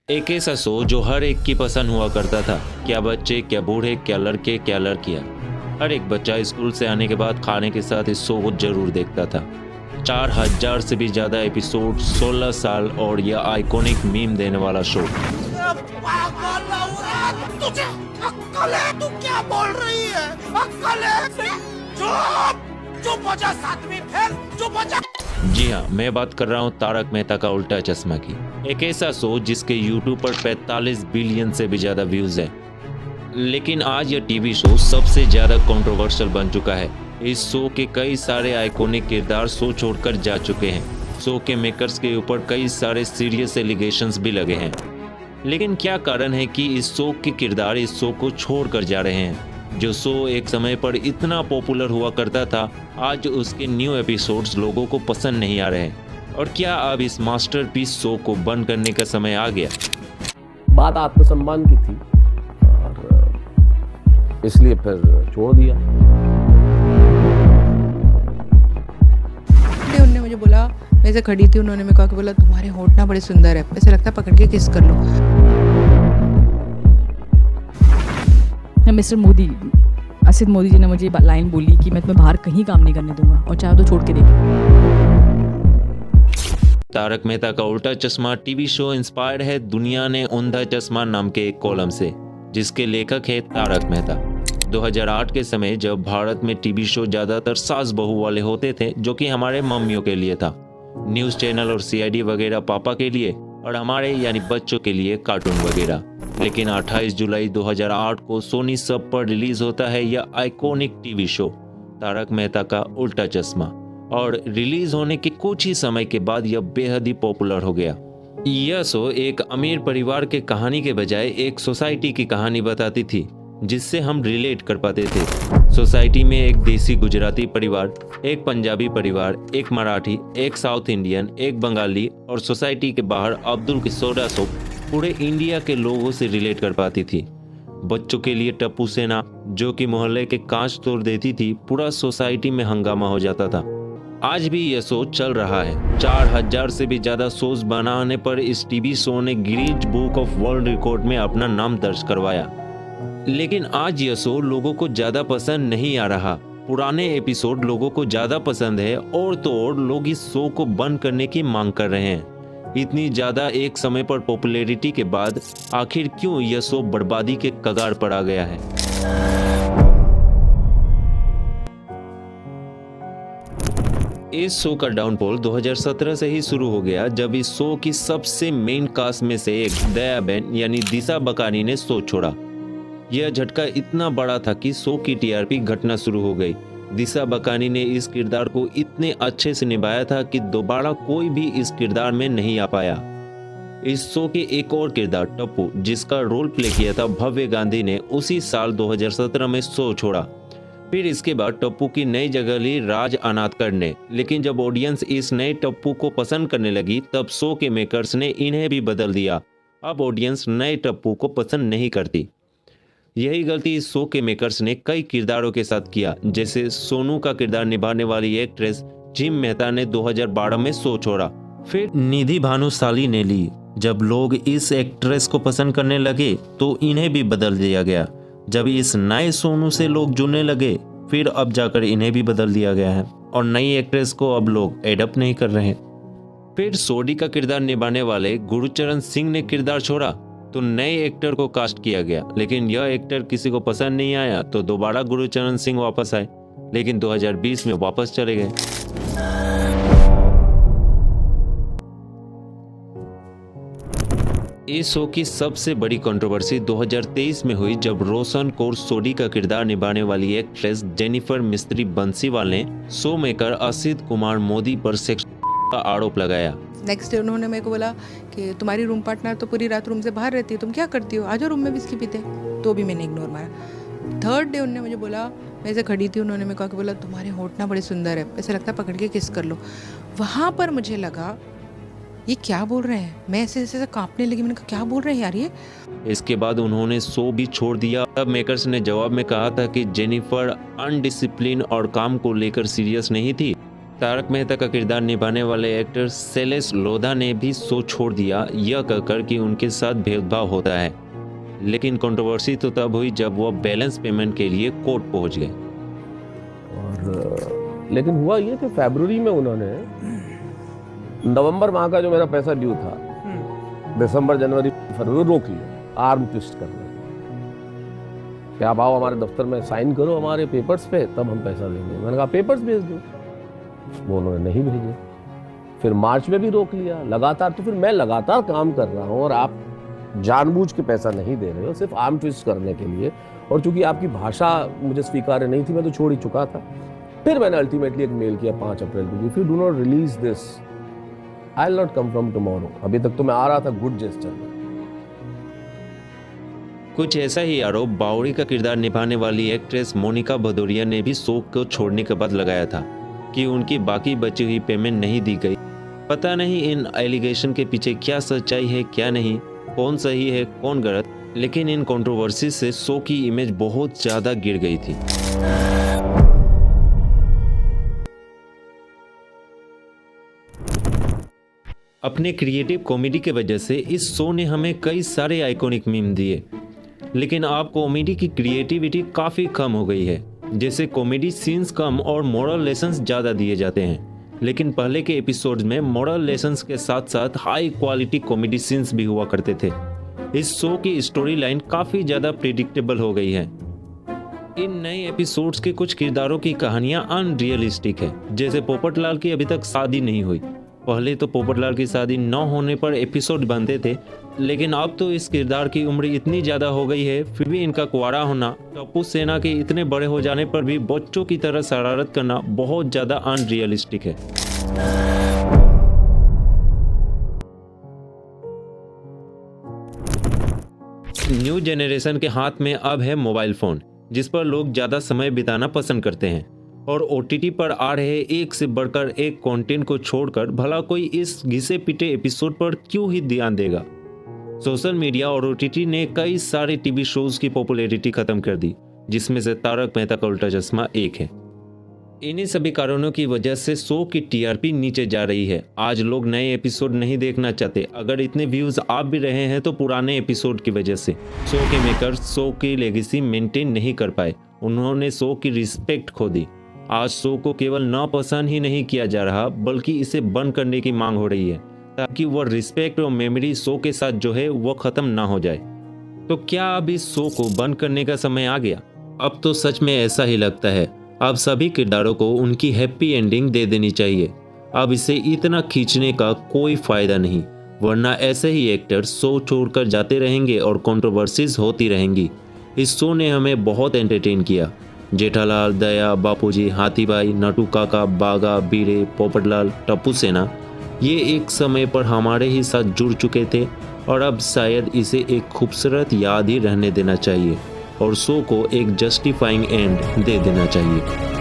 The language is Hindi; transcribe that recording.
एक ऐसा शो जो हर एक की पसंद हुआ करता था। क्या बच्चे, क्या बूढ़े, क्या लड़के, क्या लड़कियां, हर एक बच्चा स्कूल से आने के बाद खाने के साथ इस शो को जरूर देखता था। 4000 से भी ज्यादा एपिसोड, 16 साल और यह आइकॉनिक मीम देने वाला शो। पागल औरत, तुझे अक्कल है? तू क्या बोल रही है? अक्कल है? चुप चुप हो जा, सातवीं फेल, चुप हो जा। जी हाँ, मैं बात कर रहा हूँ तारक मेहता का उल्टा चश्मा की। एक ऐसा शो जिसके यूट्यूब पर 45 बिलियन से भी ज्यादा व्यूज हैं। लेकिन आज यह टीवी शो सबसे ज्यादा कंट्रोवर्शियल बन चुका है। इस शो के कई सारे आइकॉनिक किरदार शो छोड़कर जा चुके हैं। शो के मेकर्स के ऊपर कई सारे सीरियस एलिगेशंस भी लगे हैं। लेकिन क्या कारण है कि इस शो के किरदार इस शो को छोड़कर जा रहे हैं? जो शो एक समय पर इतना पॉपुलर हुआ करता था, आज उसके न्यू एपिसोड्स लोगों को पसंद नहीं आ रहे हैं। और क्या अब इस मास्टरपीस शो को बंद करने का समय आ गया? बात आत्मसम्मान की थी और इसलिए फिर छोड़ दिया। उन्होंने मुझे बोला, मैं ऐसे खड़ी थी, उन्होंने मेरे को बोला तुम्हारे होंठ ना बड़े सुंदर है, ऐसे लगता है पकड़ के किस कर लो। मिस्टर मोदी, असित मोदी जी ने मुझे लाइन बोली कि मैं तुम्हें बाहर कहीं काम नहीं करने दूंगा और चाहे तो छोड़ के देख। तारक मेहता का उल्टा चश्मा टीवी शो इंस्पायर्ड है दुनिया ने अंधा चश्मा नाम के एक कॉलम से, जिसके लेखक है तारक मेहता। 2008 के समय जब भारत में टीवी शो ज्यादातर सास बहू वाले होते थे, जो कि हमारे मम्मियों के लिए था, न्यूज चैनल और सीआईडी वगैरह पापा के लिए, और हमारे यानी बच्चों के लिए कार्टून वगैरह। लेकिन 28 जुलाई 2008 को सोनी सब पर रिलीज होता है यह iconic TV show Taarak Mehta Ka Ooltah चश्मा, और रिलीज होने के कुछ ही समय के बाद यह बेहद ही पॉपुलर हो गया। यह शो एक अमीर परिवार के कहानी के बजाय एक सोसाइटी की कहानी बताती थी, जिससे हम रिलेट कर पाते थे। सोसाइटी में एक देसी गुजराती परिवार, एक पंजाबी परिवार, एक मराठी, एक साउथ इंडियन, एक बंगाली, और सोसाइटी के बाहर अब्दुल की सोडा शॉप पूरे इंडिया के लोगों से रिलेट कर पाती थी। बच्चों के लिए टप्पू सेना, जो कि मोहल्ले के कांच तोड़ देती थी, पूरा सोसाइटी में हंगामा हो जाता था। आज भी यह शो चल रहा है। 4000 से भी ज्यादा शोज बनाने पर इस टीवी शो ने Guinness book of world record में अपना नाम दर्ज करवाया। लेकिन आज यह शो लोगों को ज्यादा पसंद नहीं आ रहा। पुराने एपिसोड लोगों को ज्यादा पसंद है, और तो और लोग इस शो को बंद करने की मांग कर रहे हैं। इतनी ज्यादा एक समय पर पॉपुलैरिटी के बाद आखिर क्यों यह शो बर्बादी के कगार पर आ गया है? इस शो का डाउनफॉल 2017 से ही शुरू हो गया, जब इस शो की सबसे मेन कास्ट में से एक दयाबेन यानी दिशा बकानी ने शो छोड़ा। यह झटका इतना बड़ा था कि शो की टीआरपी घटना शुरू हो गई। दिशा बकानी ने इस किरदार को इतने अच्छे से निभाया था कि दोबारा कोई भी इस किरदार में नहीं आ पाया। इस शो के एक और किरदार टप्पू, जिसका रोल प्ले किया था भव्य गांधी ने, उसी साल 2017 में शो छोड़ा। फिर इसके बाद टप्पू की नई जगह ली राज अनातकर ने। लेकिन जब ऑडियंस इस नए टप्पू को पसंद करने लगी, तब शो के मेकर्स ने इन्हें भी बदल दिया। अब ऑडियंस नए टप्पू को पसंद नहीं करती। यही गलती इस शो के मेकर्स ने कई किरदारों के साथ किया। जैसे सोनू का किरदार निभाने वाली एक्ट्रेस जिम मेहता ने 2012 में शो छोड़ा। फिर निधि भानुशाली ने ली। जब लोग इस एक्ट्रेस को पसंद करने लगे तो इन्हें भी बदल दिया गया। जब इस नए सोनू से लोग जुड़ने लगे, फिर अब जाकर इन्हें भी बदल दिया गया है, और नई एक्ट्रेस को अब लोग एडप्ट नहीं कर रहे। फिर सोडी का किरदार निभाने वाले गुरुचरण सिंह ने किरदार छोड़ा तो नए एक्टर को कास्ट किया गया। लेकिन यह एक्टर किसी को पसंद नहीं आया तो दोबारा गुरुचरण सिंह वापस आए, लेकिन 2020 में वापस चले गए। इस शो की सबसे बड़ी कंट्रोवर्सी 2023 में हुई, जब रोशन कौर सोडी का किरदार निभाने वाली एक्ट्रेस जेनिफर मिस्त्री बंसीवाल ने शो मेकर असित कुमार मोदी पर सेक्स का आरोप लगाया। नेक्स्ट डे उन्होंने मेरे को बोला कि तुम्हारी रूम पार्टनर तो पूरी रात रूम से बाहर रहती है, तुम क्या करती हो, आ जाओ रूम में विस्की पीते। तो भी मैंने इग्नोर मारा। थर्ड डे उन्होंने मुझे बोला, मैं ऐसे खड़ी थी, उन्होंने मेरे को बोला तुम्हारे होंठ ना बड़े सुंदर है, ऐसे लगता है पकड़ के किस कर लो। वहाँ पर मुझे लगा ये क्या बोल रहे हैं। मैं ऐसे ऐसे कांपने लगी। मैंने कहा क्या बोल रहे हैं यार ये। इसके बाद उन्होंने शो भी छोड़ दिया। तब मेकर्स ने जवाब में कहा था कि जेनिफर अनडिसिप्लिन और काम को लेकर सीरियस नहीं थी, तारक मेहता का किरदार निभाने वाले एक्टर शैलेश लोधा ने भी शो छोड़ दिया, यह कहकर कि उनके साथ भेदभाव होता है। लेकिन कंट्रोवर्सी तो तब हुई जब वह बैलेंस पेमेंट के लिए कोर्ट पहुंच गए। और लेकिन हुआ ये कि फरवरी में उन्होंने नवंबर माह का जो मेरा पैसा ड्यू था, दिसंबर जनवरी फरवरी रोक लिया आर्म ट्विस्ट करने कि आप आओ हमारे दफ्तर में साइन करो हमारे पेपर्स पे, तब हम पैसा देंगे। मैंने कहा पेपर्स भेज दो, वो उन्होंने नहीं भेजे। फिर मार्च में भी रोक लिया लगातार। तो फिर मैं लगातार काम कर रहा हूँ और आप जानबूझ के पैसा नहीं दे रहे हो सिर्फ आर्म ट्विस्ट करने के लिए, और चूंकि आपकी भाषा मुझे स्वीकार्य नहीं थी, मैं तो छोड़ ही चुका था। फिर मैंने अल्टीमेटली एक मेल किया 5 अप्रैल को, if you do not release this I will not come from tomorrow. अभी तक तो मैं आ रहा था गुड जेस्चर में। कुछ ऐसा ही आरोप बावड़ी का किरदार निभाने वाली एक्ट्रेस मोनिका भदौरिया ने भी शो को छोड़ने के बाद लगाया था कि उनकी बाकी बची हुई पेमेंट नहीं दी गई। पता नहीं इन एलिगेशन के पीछे क्या सच्चाई है क्या नहीं, कौन सही है कौन गलत, लेकिन इन कंट्रोवर्सी से शो की इमेज बहुत ज्यादा गिर गई थी। अपने क्रिएटिव कॉमेडी के वजह से इस शो ने हमें कई सारे आइकॉनिक मीम दिए, लेकिन अब कॉमेडी की क्रिएटिविटी काफ़ी कम हो गई है। जैसे कॉमेडी सीन्स कम और मॉरल लेसन्स ज़्यादा दिए जाते हैं, लेकिन पहले के एपिसोड्स में मॉरल लेसन्स के साथ साथ हाई क्वालिटी कॉमेडी सीन्स भी हुआ करते थे। इस शो की स्टोरी लाइन काफ़ी ज़्यादा प्रिडिक्टेबल हो गई है। इन नए एपिसोड्स के कुछ किरदारों की कहानियाँ अनरियलिस्टिक है। जैसे पोपटलाल की अभी तक शादी नहीं हुई। पहले तो पोपटलाल की शादी न होने पर एपिसोड बनते थे, लेकिन अब तो इस किरदार की उम्र इतनी ज़्यादा हो गई है, फिर भी इनका कुंवारा होना, टप्पू सेना के इतने बड़े हो जाने पर भी बच्चों की तरह शरारत करना बहुत ज़्यादा अनरियलिस्टिक है। न्यू जनरेशन के हाथ में अब है मोबाइल फ़ोन, जिस पर लोग ज़्यादा समय बिताना पसंद करते हैं, और OTT पर आ रहे एक से बढ़कर एक कंटेंट को छोड़कर भला कोई इस घिसे पिटे एपिसोड पर क्यों ही ध्यान देगा। सोशल मीडिया और OTT ने कई सारे टीवी शोज की पॉपुलैरिटी खत्म कर दी, जिसमें से तारक मेहता का उल्टा चश्मा एक है। इन्हीं सभी कारणों की वजह से शो की TRP नीचे जा रही है। आज लोग नए एपिसोड नहीं देखना चाहते। अगर इतने व्यूज आ भी रहे हैं तो पुराने एपिसोड की वजह से। शो के मेकर्स शो की लेगेसी मेंटेन नहीं कर पाए, उन्होंने शो की रिस्पेक्ट खो दी। आज शो को केवल नापसंद ही नहीं किया जा रहा, बल्कि इसे बंद करने की मांग हो रही है, ताकि वह रिस्पेक्ट और मेमोरी शो के साथ जो है वो खत्म ना हो जाए। तो क्या अब इस शो को बंद करने का समय आ गया? अब तो सच में ऐसा ही लगता है। अब सभी किरदारों को उनकी हैप्पी एंडिंग दे देनी चाहिए। अब इसे इतना खींचने का कोई फायदा नहीं, वरना ऐसे ही एक्टर शो छोड़कर जाते रहेंगे और कंट्रोवर्सीज होती रहेंगी। इस शो ने हमें बहुत एंटरटेन किया। जेठालाल, दया, बापूजी, हाथी भाई, नटू काका, बागा, बीरे, पोपटलाल, टप्पू सेना, ये एक समय पर हमारे ही साथ जुड़ चुके थे, और अब शायद इसे एक खूबसूरत याद ही रहने देना चाहिए और शो को एक जस्टिफाइंग एंड दे देना चाहिए।